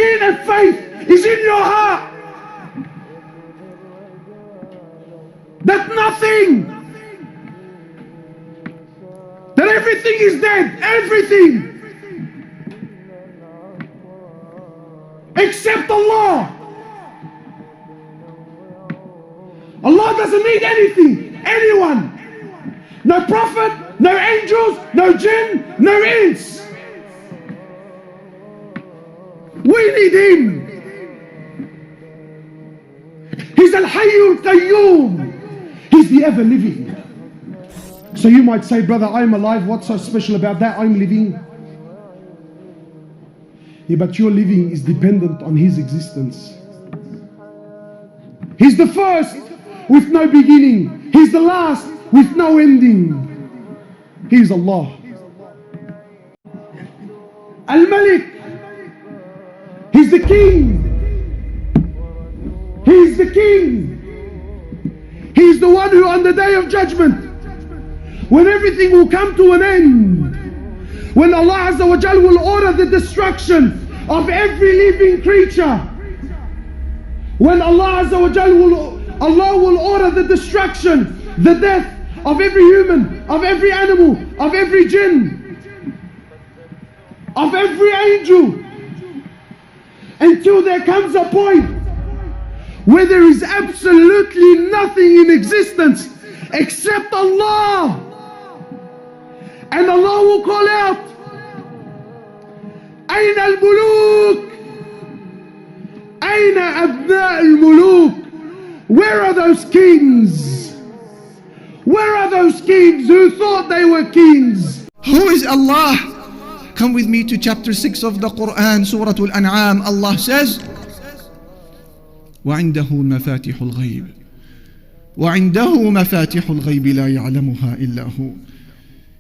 yaqeen and faith is in your heart that that everything is dead, everything except Allah. Allah doesn't need anything, anyone. No prophet, no angels, no jinn, no ins. We need Him. He's Al-Hayyul Qayyum. He's the ever living. So you might say, brother, I'm alive. What's so special about that? I'm living. Yeah, but your living is dependent on His existence. He's the first with no beginning. He's the last with no ending. He's Allah. Al-Malik. He's the King. He's the King. He's the one who on the Day of Judgment, when everything will come to an end, when Allah Azza wa Jal will order the destruction of every living creature, when Allah Azza wa Jal will order the destruction, the death of every human, of every animal, of every jinn, of every angel, until there comes a point where there is absolutely nothing in existence except Allah. And Allah will call out, أين الملوك? أين أبناء الملوك? Where are those kings? Where are those kings who thought they were kings? Who is Allah? Come with me to chapter 6 of the Quran, Surah Al-An'am. Allah says, وعنده مفاتيح الغيب وعنده مفاتيح الغيب لا يعلمها إلا هو.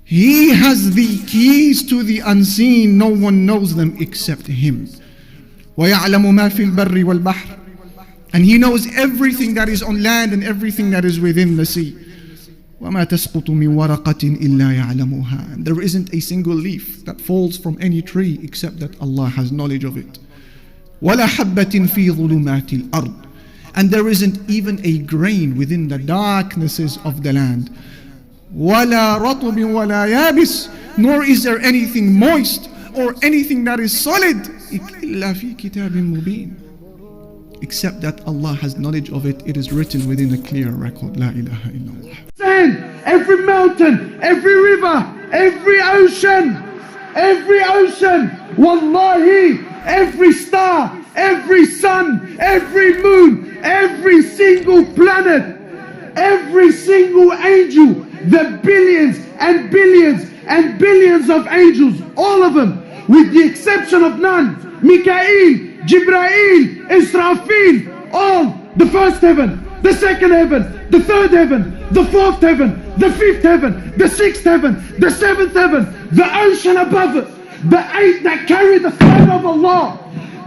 He has the keys to the unseen, no one knows them except Him. ويعلم ما في البر والبحر. And He knows everything that is on land and everything that is within the sea. وما تسقط من ورقة إلا يعلمها. And there isn't a single leaf that falls from any tree except that Allah has knowledge of it. ولا حبة في ظلمات الأرض. And there isn't even a grain within the darknesses of the land. ولا رطب ولا يابس. Nor is there anything moist or anything that is solid إلا في كتاب مبين. Except that Allah has knowledge of it. It is written within a clear record. La ilaha illallah. Sand, every mountain, every river, every ocean, wallahi, every star, every sun, every moon, every single planet, every single angel, the billions and billions and billions of angels, all of them, with the exception of none, Mikael, Jibrail, Israfil, all, the first heaven, the second heaven, the third heaven, the fourth heaven, the fifth heaven, the sixth heaven, the seventh heaven, the ocean above it, the eight that carry the throne of Allah,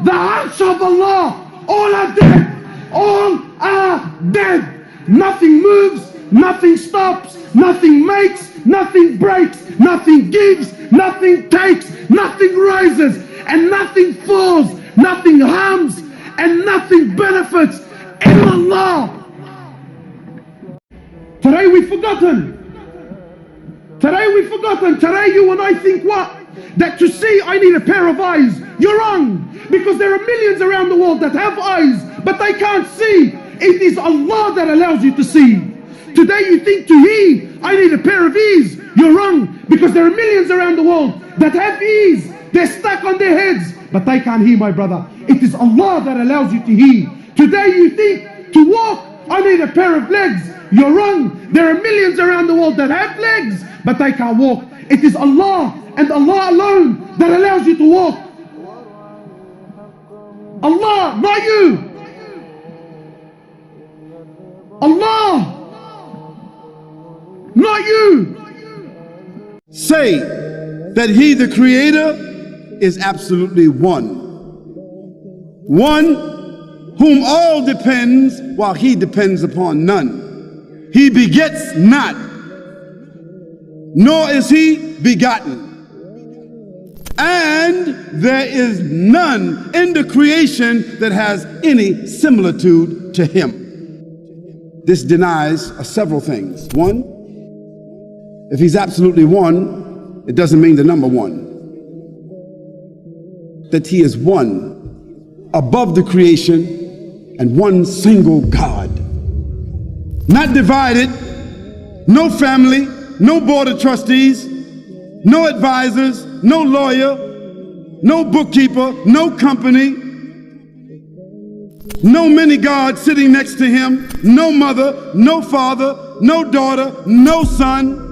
the arsh of Allah, all are dead, all are dead. Nothing moves, nothing stops, nothing makes, nothing breaks, nothing gives, nothing takes, nothing rises, and nothing falls, nothing harms, and nothing benefits in Allah. Today we've forgotten. Today you and I think what? That to see I need a pair of eyes. You're wrong. Because there are millions around the world that have eyes, but they can't see. It is Allah that allows you to see. Today you think to hear, I need a pair of ears. You're wrong. Because there are millions around the world that have ears. They're stuck on their heads, but they can't hear, my brother. It is Allah that allows you to hear. Today you think to walk, I need a pair of legs. You're wrong. There are millions around the world that have legs, but they can't walk. It is Allah and Allah alone that allows you to walk. Allah, not you. Allah, not you. Say that He, the Creator, is absolutely one. One whom all depends while He depends upon none. He begets not, nor is He begotten. And there is none in the creation that has any similitude to him. This denies several things. One, if he's absolutely one, it doesn't mean the number one. That he is one above the creation and one single God. Not divided, no family, no board of trustees, no advisors, no lawyer, no bookkeeper, no company, no many gods sitting next to him, no mother, no father, no daughter, no son.